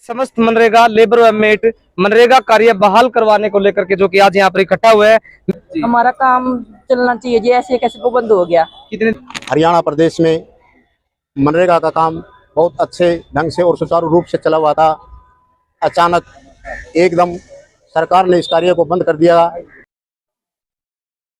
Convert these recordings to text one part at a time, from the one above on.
समस्त मनरेगा लेबर व मेट मनरेगा कार्य बहाल करवाने को लेकर के जो कि आज यहाँ पर इकट्ठा हुए हैं। हमारा काम चलना चाहिए जी, ऐसे कैसे वो बंद हो गया। कितने हरियाणा प्रदेश में मनरेगा का काम बहुत अच्छे ढंग से और सुचारू रूप से चला हुआ था। अचानक एकदम सरकार ने इस कार्य को बंद कर दिया।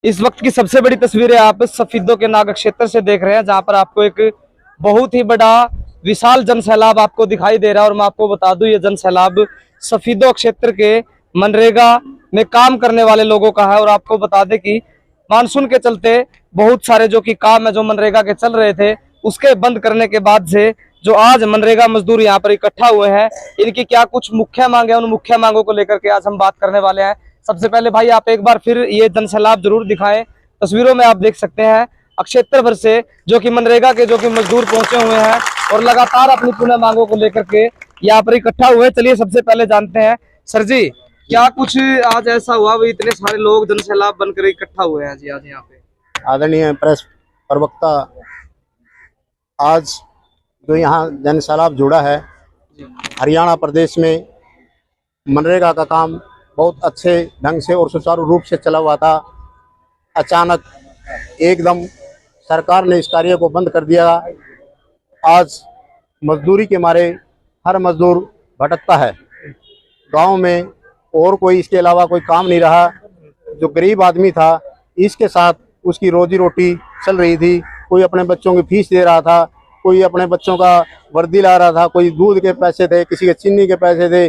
इस वक्त की सबसे बड़ी तस्वीरें आप सफीदों के नागा क्षेत्र से देख रहे हैं, जहां पर आपको एक बहुत ही बड़ा विशाल जन सैलाब आपको दिखाई दे रहा है। और मैं आपको बता दूं, ये जन सैलाब सफीदों क्षेत्र के मनरेगा में काम करने वाले लोगों का है। और आपको बता दें कि मानसून के चलते बहुत सारे जो कि काम है जो मनरेगा के चल रहे थे, उसके बंद करने के बाद से जो आज मनरेगा मजदूर यहाँ पर इकट्ठा हुए हैं, इनकी क्या कुछ मुख्य मांग है, उन मुख्य मांगों को लेकर के आज हम बात करने वाले हैं। सबसे पहले भाई आप एक बार फिर ये जन सैलाब जरूर दिखाएं। तस्वीरों में आप देख सकते हैं क्षेत्र भर से जो कि मनरेगा के जो कि मजदूर पहुंचे हुए हैं और लगातार अपनी पुनः मांगों को लेकर के यहाँ पर इकट्ठा हुए। चलिए सबसे पहले जानते हैं सर जी, क्या कुछ आज ऐसा हुआ भाई, इतने सारे लोग जन सैलाब बनकर इकट्ठा हुए हैं जी आज यहाँ पे। आदरणीय प्रेस प्रवक्ता, आज जो यहाँ जन सैलाब जुड़ा है, हरियाणा प्रदेश में मनरेगा का काम बहुत अच्छे ढंग से और सुचारू रूप से चला हुआ था। अचानक एकदम सरकार ने इस कार्य को बंद कर दिया। आज मजदूरी के मारे हर मजदूर भटकता है गांव में, और कोई इसके अलावा कोई काम नहीं रहा। जो गरीब आदमी था, इसके साथ उसकी रोजी रोटी चल रही थी। कोई अपने बच्चों की फीस दे रहा था, कोई अपने बच्चों का वर्दी ला रहा था, कोई दूध के पैसे थे, किसी के चीनी के पैसे थे।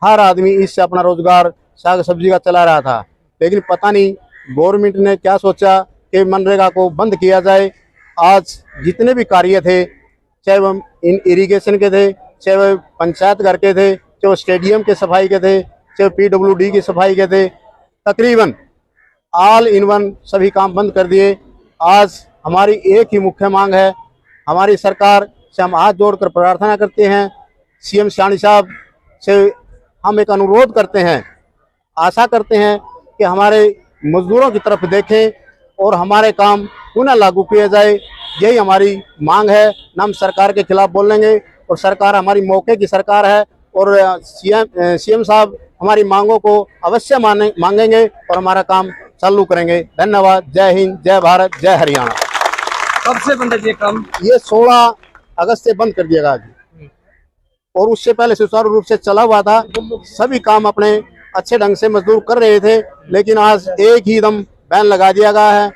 हर आदमी इससे अपना रोजगार साग सब्जी का चला रहा था। लेकिन पता नहीं गवर्नमेंट ने क्या सोचा कि मनरेगा को बंद किया जाए। आज जितने भी कार्य थे, चाहे वो इन इरिगेशन के थे, चाहे वो पंचायत घर के थे, चाहे वो स्टेडियम के सफाई के थे, चाहे PWD की सफाई के थे, तकरीबन ऑल इन वन सभी काम बंद कर दिए। आज हमारी एक ही मुख्य मांग है, हमारी सरकार से हम हाथ जोड़कर प्रार्थना करते हैं, CM सानी साहब से हम एक अनुरोध करते हैं, आशा करते हैं कि हमारे मजदूरों की तरफ देखें और हमारे काम पुनः लागू किए जाए। यही हमारी मांग है। ना हम सरकार के खिलाफ बोलेंगे, और सरकार हमारी मौके की सरकार है, और CM साहब हमारी मांगों को अवश्य मांगेंगे और हमारा काम चालू करेंगे। धन्यवाद। जय हिंद, जय भारत, जय हरियाणा। कब से बंद है ये काम? ये 16 अगस्त से बंद कर दिया गया जी, और उससे पहले सुचारू रूप से चला हुआ था। सभी काम अपने अच्छे ढंग से मजदूर कर रहे थे, लेकिन आज एक ही दम बैन लगा दिया गया है।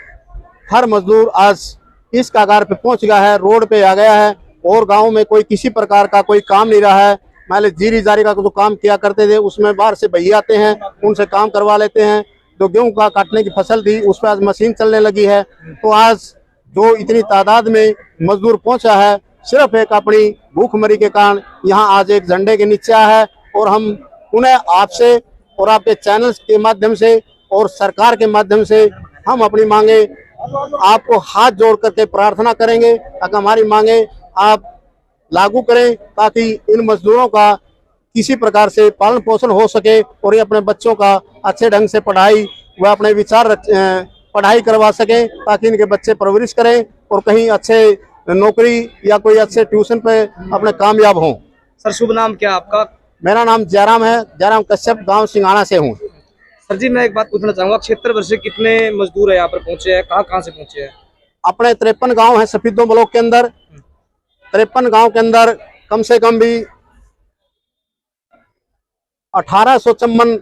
हर मजदूर आज इस कगार पे पहुंच गया है, रोड पे आ गया है, और गांव में कोई किसी प्रकार का कोई काम नहीं रहा है। पहले जीरी जारी का जो काम किया करते थे, उसमें बाहर से भैया आते हैं, उनसे काम करवा लेते हैं। जो गेहूं का काटने की फसल थी, उस पर आज मशीन चलने लगी है। तो आज जो इतनी तादाद में मजदूर पहुंचा है, सिर्फ एक अपनी भूखमरी के कारण यहाँ आज एक झंडे के नीचे है। और हम उन्हें आपसे और आपके चैनल के माध्यम से और सरकार के माध्यम से हम अपनी मांगे आपको हाथ जोड़ करके प्रार्थना करेंगे, ताकि हमारी मांगे आप लागू करें, ताकि इन मजदूरों का किसी प्रकार से पालन पोषण हो सके, और ये अपने बच्चों का अच्छे ढंग से पढ़ाई व अपने विचार पढ़ाई करवा सकें, ताकि इनके बच्चे परवरिश करें और कहीं अच्छे नौकरी या कोई अच्छे ट्यूशन पे अपने कामयाब हों। सर शुभ नाम क्या आपका? मेरा नाम जयराम है, जयराम कश्यप, गांव सिंघाना से हूँ। सर जी मैं एक बात पूछना चाहूंगा, क्षेत्र भर से कितने मजदूर है यहाँ पर पहुंचे हैं, कहाँ से पहुंचे हैं? अपने 53 गांव है सफीदों ब्लॉक के अंदर। 53 गांव के अंदर कम से कम भी 1800 चम्मन,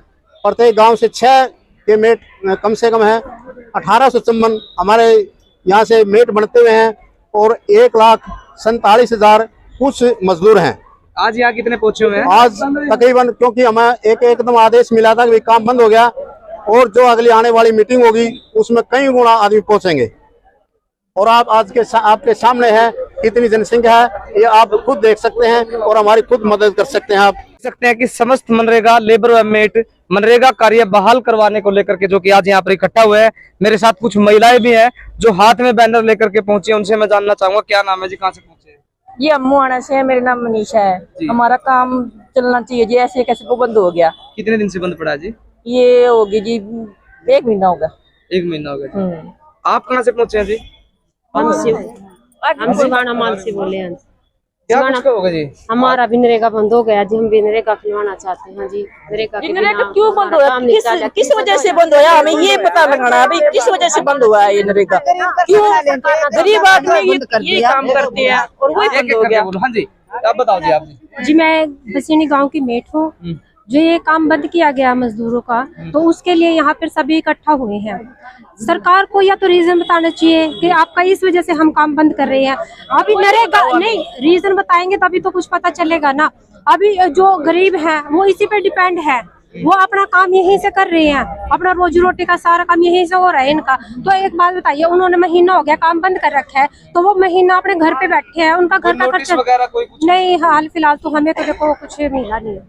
प्रत्येक गांव से 6 के मेट कम से कम है। 1800 चम्मन हमारे यहाँ से मेट बनते हुए हैं, और 1,47,000 कुछ मजदूर हैं। आज यहाँ कितने पहुंचे हुए हैं? आज तकरीबन, क्योंकि हमें एकदम आदेश मिला था कि काम बंद हो गया, और जो अगली आने वाली मीटिंग होगी उसमें कई गुना आदमी पहुंचेंगे। और आप आज के आपके सामने है कितनी जनसंख्या है, ये आप खुद देख सकते हैं और हमारी खुद मदद कर सकते हैं। आप देख सकते हैं कि समस्त मनरेगा लेबर व मेट मनरेगा कार्य बहाल करवाने को लेकर के जो कि आज यहाँ पर इकट्ठा हुए हैं। मेरे साथ कुछ महिलाएं भी हैं जो हाथ में बैनर लेकर के पहुंची हैं, उनसे मैं जानना चाहूंगा क्या नाम है जी, कहाँ से पहुंचे हैं? ये अम्मू आना से है, मेरा नाम मनीषा है। हमारा काम चलना चाहिए जी, ऐसे कैसे वो बंद हो गया। कितने दिन से बंद पड़ा है जी? ये होगी जी 1 महीना होगा। 1 महीना हो गया। आप कहाँ से पहुंचे हैं जी? हम सिवाना माल से बोले हैं। क्या कुछ कहोगे जी? हमारा भी नरेगा बंद हो गया जी, हम भी नरेगा खिलवाना चाहते हैं जी। नरेगा क्यों बंद हुआ, किस वजह से बंद हुआ, हमें ये पता लगाना है अभी किस वजह से बंद हुआ है ये नरेगा, क्यों गरीब आदमी ये काम करते हैं और वही बंद हो गया। हाँ जी, आप बताओ जी। आप जी मैं बसीनी गांव की मेट हूँ। जो ये काम बंद किया गया मजदूरों का, तो उसके लिए यहाँ पर सभी इकट्ठा हुए हैं। सरकार को या तो रीजन बताना चाहिए कि आपका इस वजह से हम काम बंद कर रहे हैं। अभी नरेगा नहीं, रीजन बताएंगे तभी तो कुछ पता चलेगा ना। अभी जो गरीब हैं वो इसी पे डिपेंड है, वो अपना काम यहीं से कर रहे हैं, अपना रोजी रोटी का सारा काम यहीं से हो रहा है इनका। तो एक बात बताइए, उन्होंने महीना हो गया काम बंद कर रखा है, तो वो महीना अपने घर पे बैठे हैं, उनका घर का खर्चा नहीं। हाल फिलहाल तो हमें तो देखो कुछ मिला नहीं है।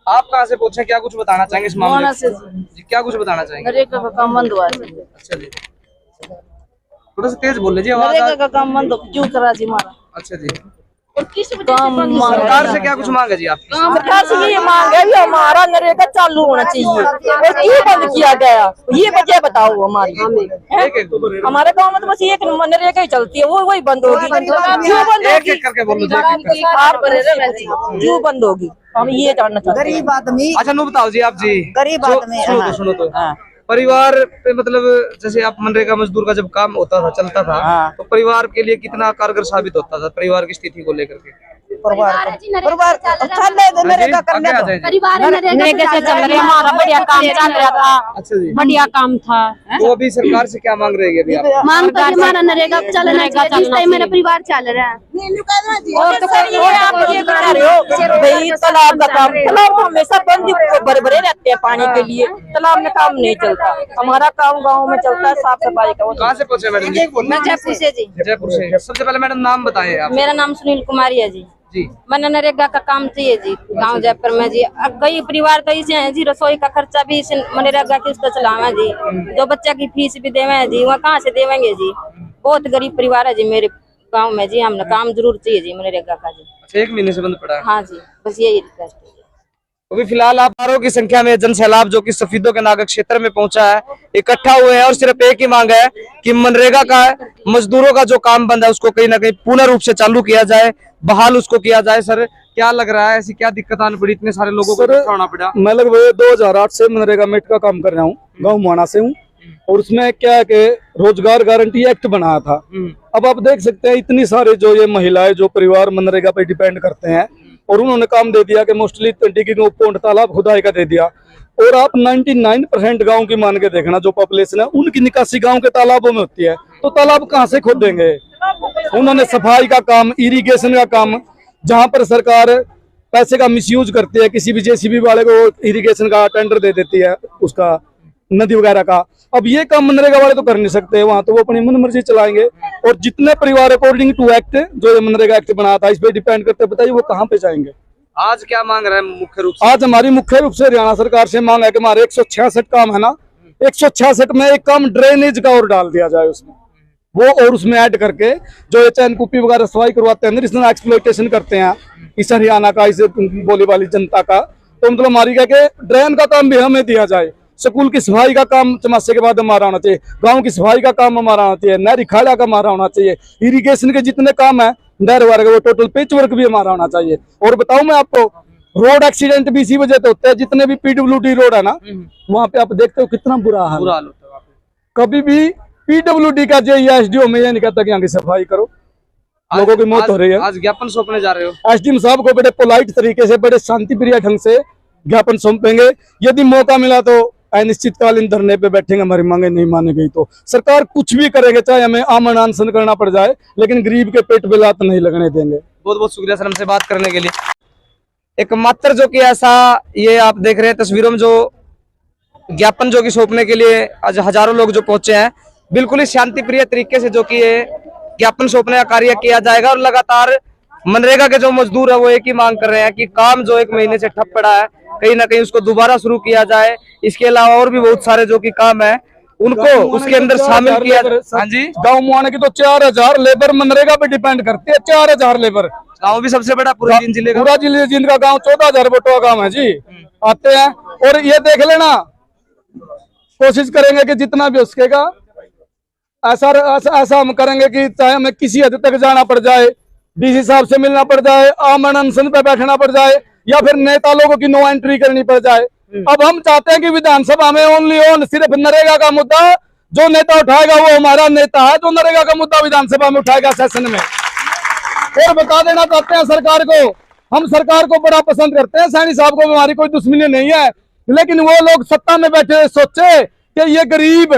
आप कहाँ से पूछे, क्या कुछ बताना चाहेंगे इस मामले से जी? क्या कुछ बताना चाहेंगे? नरेगा का काम बंद हुआ है। अच्छा जी, थोड़ा सा तेज बोल लीजिए, आवाज। नरेगा का काम बंद क्यों करा जी हमारा? अच्छा जी, और किस वजह से बंद हुआ? सरकार से क्या कुछ मांग है जी आपकी? सरकार से ये मांग है कि हमारा नरेगा चालू होना चाहिए और क्यों बंद किया गया, ये वजह बताओ हमारी। हमारे गांव में तो बस एक नरेगा ही चलती है, वो वही बंद होगी। क्यों बंद होगी? एक करके बोलो जी, क्यों बंद होगी, हम ये जानना चाहते हैं। गरीब आदमी, अच्छा नो बताओ जी। आप जी गरीब आदमी, सुनो तो परिवार पे, मतलब जैसे आप मनरेगा मजदूर का जब काम होता था, चलता था, तो परिवार के लिए कितना कारगर साबित होता था परिवार की स्थिति को लेकर के? परिवार नरेगा करने दो, परिवार नरेगा से चल रहा, हमारा बढ़िया काम चल रहा था। अच्छा जी, बढ़िया काम था। तो अभी सरकार से क्या मांग रही है अभी आप? मांग तो हमारा नरेगा चलना चाहिए, मेरा परिवार चल रहा है। और तो सर ये आप ये बता रहे हो भाई, तालाब का काम, तालाब हमेशा बंद भरे भरे रहते हैं पानी के लिए, तालाब में काम नहीं चलता। हमारा काम गांव में चलता है साफ सफाई का। कहाँ से पहुँचे मैडम जी? मैं जयपुर से जी। जयपुर से। सबसे पहले मैडम नाम बताए आप। मेरा नाम सुनील कुमारी है जी। जी, मैंने नरेगा का काम चाहिए जी गांव जयपुर में जी। अब कई परिवार तो इसे हैं जी, रसोई का खर्चा भी इसे मनरेगा किस्त चलावे जी, जो बच्चा की फीस भी देवे जी, वहाँ कहाँ से देवेंगे जी। बहुत गरीब परिवार है जी मेरे गांव में जी, हमने काम जरूर चाहिए जी मनरेगा का जी। अच्छा, 1 महीने से बंद पड़ा है? हाँ जी, बस यही रिक्वेस्ट है। अभी फिलहाल आप हजारों की संख्या में जन सैलाब जो कि सफीदों के नागक क्षेत्र में पहुंचा है, इकट्ठा हुए हैं और सिर्फ एक ही मांग है कि मनरेगा का मजदूरों का जो काम बंद है उसको कहीं ना कहीं पूर्ण रूप से चालू किया जाए, बहाल उसको किया जाए। सर क्या लग रहा है, ऐसी क्या दिक्कत आनी पड़ी, इतने सारे लोगों को इकट्ठा होना पड़ा? मैं लगभग 2008 से मनरेगा मेट का काम कर रहा हूँ, गाँव मुआना से हूँ। और उसमें क्या है कि रोजगार गारंटी एक्ट बनाया था। अब आप देख सकते हैं इतनी सारे जो ये महिलाएं जो परिवार मनरेगा पे डिपेंड करते हैं, और उन्होंने काम दे दिया कि मोस्टली डिगिंग पौंड तालाब खुदाई का दे दिया। और आप 99% गांव की मान के देखना जो पॉपुलेशन है उनकी निकासी गांव के तालाबों में होती है, तो तालाब कहाँ से खोदेंगे? उन्होंने सफाई का काम, इरिगेशन का काम, जहां पर सरकार पैसे का मिसयूज करती है, किसी भी जेसीबी वाले को इरिगेशन का टेंडर दे देती है उसका, नदी वगैरह का। अब ये काम मनरेगा वाले तो कर नहीं सकते, वहां तो वो अपनी मन मर्जी चलाएंगे। और जितने परिवार अकॉर्डिंग टू एक्ट जो ये मनरेगा एक्ट बना था इस पे डिपेंड करते, बताइए वो कहाँ पे जाएंगे? आज क्या मांग रहे हैं मुख्य रूप से? आज हमारी मुख्य रूप से हरियाणा सरकार से मांग है कि हमारे 166 काम है ना, 166 में एक काम ड्रेनेज का और डाल दिया जाए उसमें, वो और उसमें ऐड करके जो ये चैन कुप्पी वगैरह सफाई करवाते हैं, नेशनल एक्सप्लॉयटेशन करते हैं इस हरियाणा का, इस बोली वाली जनता का, तो मतलब हमारी क्या कि ड्रेन का काम भी हमें दिया जाए, स्कूल की सफाई का काम चमासे के बाद हमारा होना चाहिए, गांव की सफाई का काम हमारा होना चाहिए, नहरी खाड़ा का हमारा होना चाहिए, इरिगेशन के जितने काम है नहर वगैरह वो टोटल पेच वर्क भी हमारा होना चाहिए। और बताऊं मैं आपको, रोड एक्सीडेंट भी इसी वजह से होते हैं, जितने भी पीडब्ल्यूडी रोड है ना वहाँ पे आप देखते हो कितना बुरा हाल होता है। कभी भी पीडब्ल्यूडी का जो एसडीओ में ये नहीं कहता कि यहाँ की सफाई करो, लोगों की मौत हो रही है। आज ज्ञापन सौंपने जा रहे हो? एसडीएम साहब को बड़े पोलाइट तरीके से, बड़े शांति प्रिय ढंग से ज्ञापन सौंपेंगे। यदि मौका मिला तो अनिश्चितकालीन धरने पे बैठेंगे, हमारी मांगे नहीं मानी गई तो सरकार कुछ भी करेंगे, चाहे हमें आमरण अनशन करना पड़ जाए, लेकिन गरीब के पेट पे लात नहीं लगने देंगे। बहुत बहुत शुक्रिया सर हमसे बात करने के लिए। एक मात्र जो कि ऐसा ये आप देख रहे हैं तस्वीरों में, जो ज्ञापन जो कि सौंपने के लिए आज हजारों लोग जो पहुंचे हैं, बिल्कुल ही शांति प्रिय तरीके से जो कि ये ज्ञापन सौंपने का कार्य किया जाएगा। और लगातार मनरेगा के जो मजदूर है वो एक ही मांग कर रहे हैं कि काम जो 1 महीने से ठप पड़ा है कहीं ना कहीं उसको दोबारा शुरू किया जाए। इसके अलावा और भी बहुत सारे जो कि काम है उनको उसके अंदर शामिल किया जाए। हाँ जी, गाँव मुआने की तो 4000 लेबर मनरेगा पे डिपेंड करती है, 4000 लेबर। गाँव भी सबसे बड़ा पूरे जिले का, पूरा जिले जिनका गाँव 14,000 वोटों का गाँव है जी, आते हैं। और ये देख लेना, कोशिश करेंगे कि जितना भी हो सकेगा ऐसा हम करेंगे कि चाहे हमें किसी हद तक जाना पड़ जाए, डीसी साहब से मिलना पड़ जाए, आमरण अनशन पे बैठना पड़ जाए, या फिर नेता लोगों की नो एंट्री करनी पड़ जाए। अब हम चाहते हैं कि विधानसभा में ओनली ऑन सिर्फ नरेगा का मुद्दा जो नेता उठाएगा वो हमारा नेता है, जो नरेगा का मुद्दा विधानसभा में उठाएगा सेशन में। और बता देना चाहते हैं सरकार को, हम सरकार को बड़ा पसंद करते हैं, सैनी साहब को हमारी कोई दुश्मनी नहीं है, लेकिन वो लोग सत्ता में बैठे सोचे कि ये गरीब,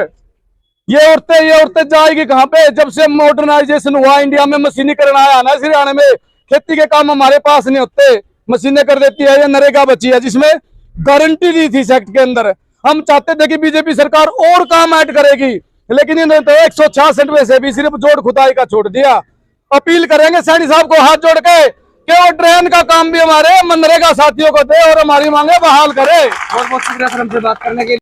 ये औरतें जाएगी कहाँ पे। जब से मॉडर्नाइजेशन हुआ, इंडिया में मशीनीकरण आया ना, हरियाणा में खेती के काम हमारे पास नहीं होते, मशीनें कर देती है। ये नरेगा बची है जिसमें गारंटी दी थी सेक्ट के अंदर। हम चाहते थे कि बीजेपी सरकार और काम ऐड करेगी, लेकिन इन्होंने तो 166 में से भी सिर्फ जोड़ खुदाई का छोड़ दिया। अपील करेंगे सैनी साहब को हाथ जोड़ के कि वो ट्रेन का काम भी हमारे मनरेगा साथियों को दे और हमारी मांगे बहाल करे। बहुत बहुत शुक्रिया सर हमसे बात करने के लिए।